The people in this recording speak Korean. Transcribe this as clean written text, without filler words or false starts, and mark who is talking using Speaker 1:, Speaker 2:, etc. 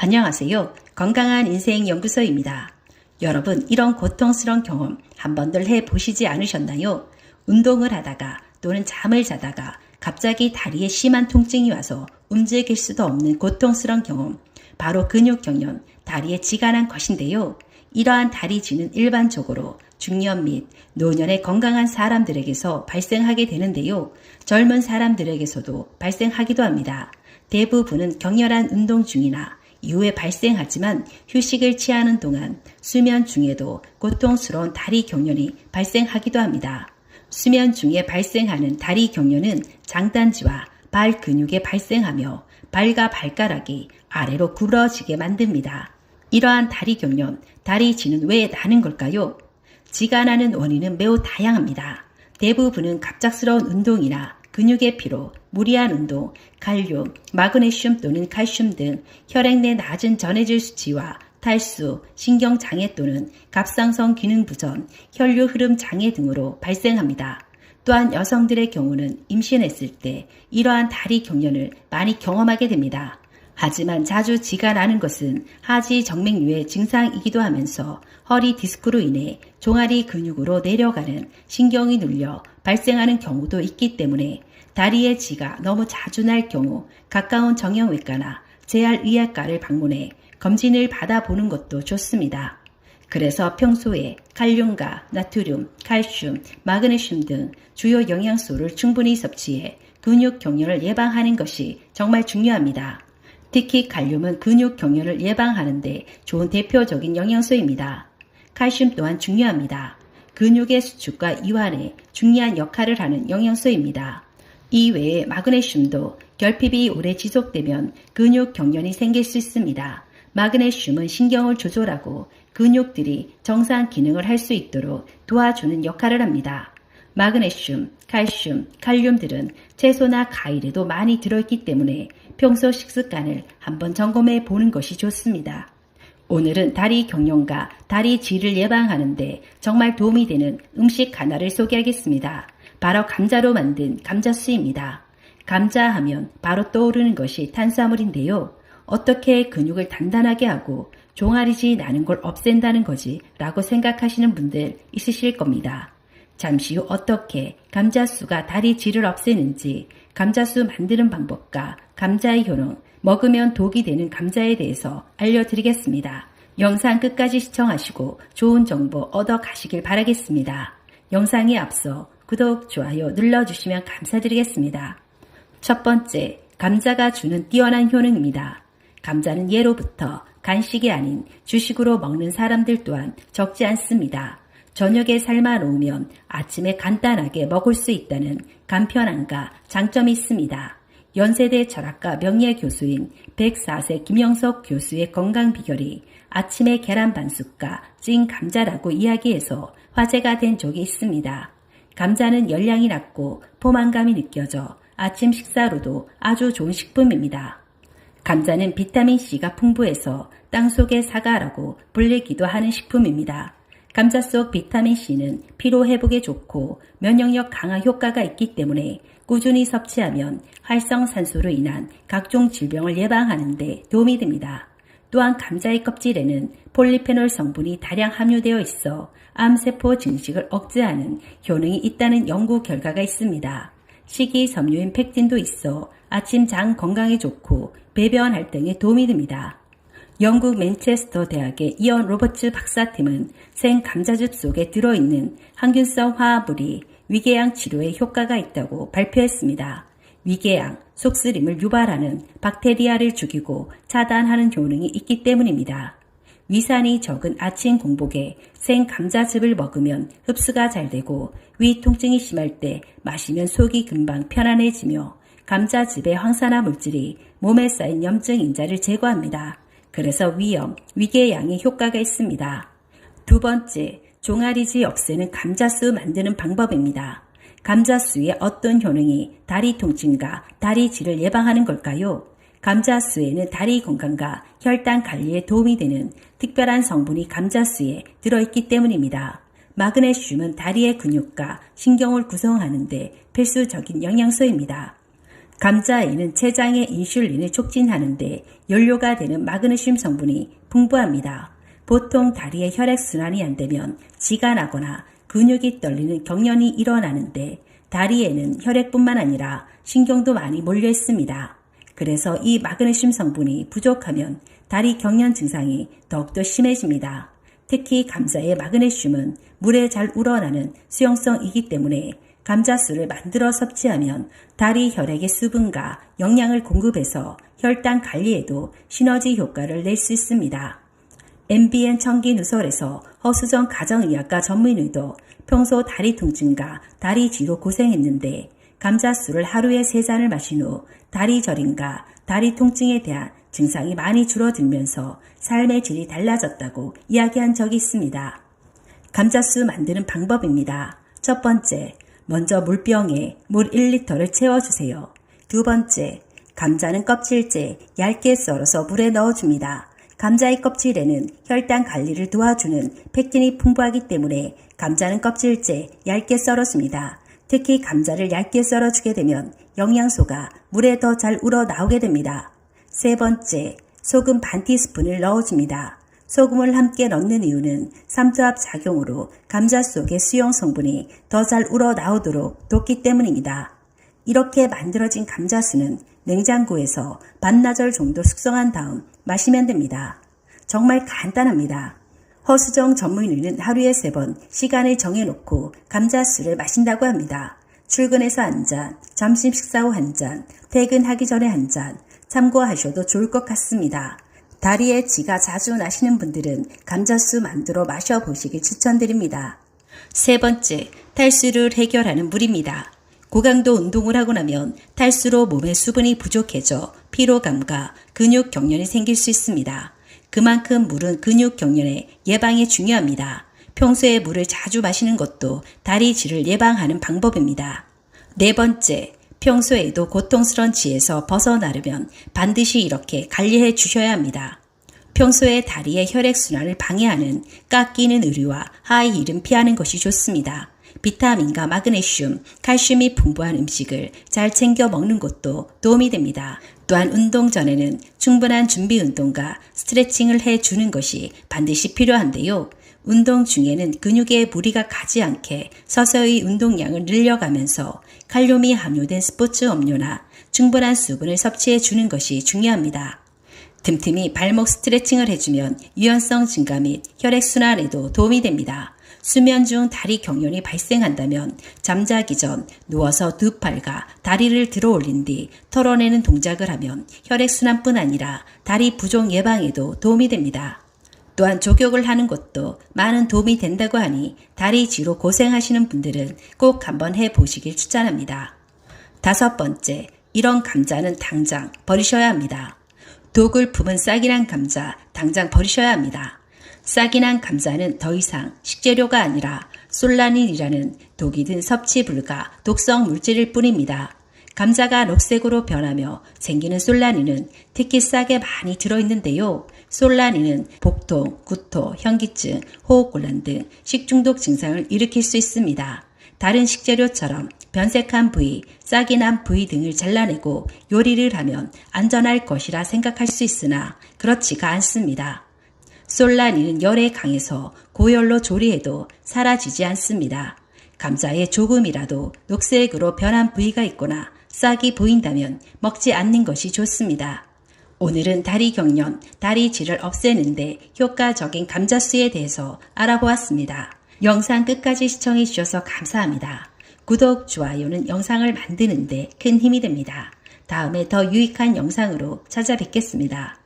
Speaker 1: 안녕하세요. 건강한 인생 연구소입니다. 여러분, 이런 고통스러운 경험 한 번들 해보시지 않으셨나요? 운동을 하다가 또는 잠을 자다가 갑자기 다리에 심한 통증이 와서 움직일 수도 없는 고통스러운 경험, 바로 근육경련, 다리에 지가 난 것인데요. 이러한 다리 쥐는 일반적으로 중년 및 노년의 건강한 사람들에게서 발생하게 되는데요. 젊은 사람들에게서도 발생하기도 합니다. 대부분은 격렬한 운동 중이나 이후에 발생하지만 휴식을 취하는 동안 수면 중에도 고통스러운 다리 경련이 발생하기도 합니다. 수면 중에 발생하는 다리 경련은 장단지와 발 근육에 발생하며 발과 발가락이 아래로 굴러지게 만듭니다. 이러한 다리 경련, 다리 쥐는 왜 나는 걸까요? 쥐가 나는 원인은 매우 다양합니다. 대부분은 갑작스러운 운동이나 근육의 피로, 무리한 운동, 칼륨, 마그네슘 또는 칼슘 등 혈액 내 낮은 전해질 수치와 탈수, 신경장애 또는 갑상선 기능 부전, 혈류 흐름 장애 등으로 발생합니다. 또한 여성들의 경우는 임신했을 때 이러한 다리 경련을 많이 경험하게 됩니다. 하지만 자주 쥐가 나는 것은 하지 정맥류의 증상이기도 하면서 허리 디스크로 인해 종아리 근육으로 내려가는 신경이 눌려 발생하는 경우도 있기 때문에 다리에 쥐가 너무 자주 날 경우 가까운 정형외과나 재활의학과를 방문해 검진을 받아보는 것도 좋습니다. 그래서 평소에 칼륨과 나트륨, 칼슘, 마그네슘 등 주요 영양소를 충분히 섭취해 근육 경련을 예방하는 것이 정말 중요합니다. 특히 칼륨은 근육 경련을 예방하는 데 좋은 대표적인 영양소입니다. 칼슘 또한 중요합니다. 근육의 수축과 이완에 중요한 역할을 하는 영양소입니다. 이외에 마그네슘도 결핍이 오래 지속되면 근육 경련이 생길 수 있습니다. 마그네슘은 신경을 조절하고 근육들이 정상 기능을 할 수 있도록 도와주는 역할을 합니다. 마그네슘, 칼슘, 칼륨들은 채소나 과일에도 많이 들어있기 때문에 평소 식습관을 한번 점검해 보는 것이 좋습니다. 오늘은 다리 경련과 다리 쥐를 예방하는 데 정말 도움이 되는 음식 하나를 소개하겠습니다. 바로 감자로 만든 감자수입니다. 감자 하면 바로 떠오르는 것이 탄수화물인데요. 어떻게 근육을 단단하게 하고 종아리쥐 나는 걸 없앤다는 거지 라고 생각하시는 분들 있으실 겁니다. 잠시 후 어떻게 감자수가 다리 쥐를 없애는지, 감자수 만드는 방법과 감자의 효능, 먹으면 독이 되는 감자에 대해서 알려드리겠습니다. 영상 끝까지 시청하시고 좋은 정보 얻어 가시길 바라겠습니다. 영상에 앞서 구독, 좋아요 눌러주시면 감사드리겠습니다. 첫 번째, 감자가 주는 뛰어난 효능입니다. 감자는 예로부터 간식이 아닌 주식으로 먹는 사람들 또한 적지 않습니다. 저녁에 삶아 놓으면 아침에 간단하게 먹을 수 있다는 간편함과 장점이 있습니다. 연세대 철학과 명예교수인 104세 김영석 교수의 건강 비결이 아침에 계란 반숙과 찐 감자라고 이야기해서 화제가 된 적이 있습니다. 감자는 열량이 낮고 포만감이 느껴져 아침 식사로도 아주 좋은 식품입니다. 감자는 비타민C가 풍부해서 땅속의 사과라고 불리기도 하는 식품입니다. 감자 속 비타민C는 피로 회복에 좋고 면역력 강화 효과가 있기 때문에 꾸준히 섭취하면 활성산소로 인한 각종 질병을 예방하는 데 도움이 됩니다. 또한 감자의 껍질에는 폴리페놀 성분이 다량 함유되어 있어 암세포 증식을 억제하는 효능이 있다는 연구 결과가 있습니다. 식이섬유인 팩틴도 있어 아침 장 건강에 좋고 배변 활동에 도움이 됩니다. 영국 맨체스터 대학의 이언 로버츠 박사팀은 생 감자즙 속에 들어있는 항균성 화합물이 위궤양 치료에 효과가 있다고 발표했습니다. 위궤양, 속쓰림을 유발하는 박테리아를 죽이고 차단하는 효능이 있기 때문입니다. 위산이 적은 아침 공복에 생 감자즙을 먹으면 흡수가 잘 되고 위 통증이 심할 때 마시면 속이 금방 편안해지며 감자즙의 황산화 물질이 몸에 쌓인 염증 인자를 제거합니다. 그래서 위염, 위궤양에 효과가 있습니다. 두 번째, 종아리쥐 없애는 감자수 만드는 방법입니다. 감자수의 어떤 효능이 다리 통증과 다리쥐를 예방하는 걸까요? 감자수에는 다리 건강과 혈당 관리에 도움이 되는 특별한 성분이 감자수에 들어있기 때문입니다. 마그네슘은 다리의 근육과 신경을 구성하는 데 필수적인 영양소입니다. 감자에는 췌장의 인슐린을 촉진하는데 연료가 되는 마그네슘 성분이 풍부합니다. 보통 다리의 혈액순환이 안 되면 쥐가 나거나 근육이 떨리는 경련이 일어나는데 다리에는 혈액뿐만 아니라 신경도 많이 몰려 있습니다. 그래서 이 마그네슘 성분이 부족하면 다리 경련 증상이 더욱더 심해집니다. 특히 감자의 마그네슘은 물에 잘 우러나는 수용성이기 때문에 감자수를 만들어 섭취하면 다리 혈액의 수분과 영양을 공급해서 혈당 관리에도 시너지 효과를 낼 수 있습니다. MBN 청기 누설에서 허수정 가정의학과 전문의도 평소 다리 통증과 다리 쥐로 고생했는데 감자수를 하루에 3잔을 마신 후 다리 저림과 다리 통증에 대한 증상이 많이 줄어들면서 삶의 질이 달라졌다고 이야기한 적이 있습니다. 감자수 만드는 방법입니다. 첫 번째, 먼저 물병에 물 1리터를 채워주세요. 두 번째, 감자는 껍질째 얇게 썰어서 물에 넣어줍니다. 감자의 껍질에는 혈당 관리를 도와주는 펙틴이 풍부하기 때문에 감자는 껍질째 얇게 썰어줍니다. 특히 감자를 얇게 썰어주게 되면 영양소가 물에 더 잘 우러나오게 됩니다. 세 번째, 소금 반 티스푼을 넣어줍니다. 소금을 함께 넣는 이유는 삼투압 작용으로 감자 속의 수용 성분이 더 잘 우러나오도록 돕기 때문입니다. 이렇게 만들어진 감자수는 냉장고에서 반나절 정도 숙성한 다음 마시면 됩니다. 정말 간단합니다. 허수정 전문의는 하루에 3번 시간을 정해놓고 감자수를 마신다고 합니다. 출근해서 한 잔, 점심 식사 후 한 잔, 퇴근하기 전에 한 잔, 참고하셔도 좋을 것 같습니다. 다리에 쥐가 자주 나시는 분들은 감자수 만들어 마셔보시길 추천드립니다. 세 번째, 탈수를 해결하는 물입니다. 고강도 운동을 하고 나면 탈수로 몸의 수분이 부족해져 피로감과 근육 경련이 생길 수 있습니다. 그만큼 물은 근육 경련의 예방에 중요합니다. 평소에 물을 자주 마시는 것도 다리 쥐를 예방하는 방법입니다. 네 번째, 평소에도 고통스러운 쥐에서 벗어나려면 반드시 이렇게 관리해 주셔야 합니다. 평소에 다리의 혈액순환을 방해하는 깎이는 의류와 하이힐은 피하는 것이 좋습니다. 비타민과 마그네슘, 칼슘이 풍부한 음식을 잘 챙겨 먹는 것도 도움이 됩니다. 또한 운동 전에는 충분한 준비 운동과 스트레칭을 해주는 것이 반드시 필요한데요. 운동 중에는 근육에 무리가 가지 않게 서서히 운동량을 늘려가면서 칼륨이 함유된 스포츠 음료나 충분한 수분을 섭취해 주는 것이 중요합니다. 틈틈이 발목 스트레칭을 해주면 유연성 증가 및 혈액순환에도 도움이 됩니다. 수면 중 다리 경련이 발생한다면 잠자기 전 누워서 두 팔과 다리를 들어 올린 뒤 털어내는 동작을 하면 혈액순환뿐 아니라 다리 부종 예방에도 도움이 됩니다. 또한 족욕을 하는 것도 많은 도움이 된다고 하니 다리 쥐로 고생하시는 분들은 꼭 한번 해보시길 추천합니다. 다섯 번째, 이런 감자는 당장 버리셔야 합니다. 독을 품은 싹이 난 감자 당장 버리셔야 합니다. 싹이 난 감자는 더 이상 식재료가 아니라 솔라닌이라는 독이 든 섭취 불가 독성 물질일 뿐입니다. 감자가 녹색으로 변하며 생기는 솔라닌은 특히 싹에 많이 들어있는데요. 솔라닌은 복통, 구토, 현기증, 호흡곤란 등 식중독 증상을 일으킬 수 있습니다. 다른 식재료처럼 변색한 부위, 싹이 난 부위 등을 잘라내고 요리를 하면 안전할 것이라 생각할 수 있으나 그렇지가 않습니다. 솔라닌은 열에 강해서 고열로 조리해도 사라지지 않습니다. 감자에 조금이라도 녹색으로 변한 부위가 있거나 싹이 보인다면 먹지 않는 것이 좋습니다. 오늘은 다리 경련, 다리 쥐를 없애는데 효과적인 감자수에 대해서 알아보았습니다. 영상 끝까지 시청해 주셔서 감사합니다. 구독, 좋아요는 영상을 만드는데 큰 힘이 됩니다. 다음에 더 유익한 영상으로 찾아뵙겠습니다.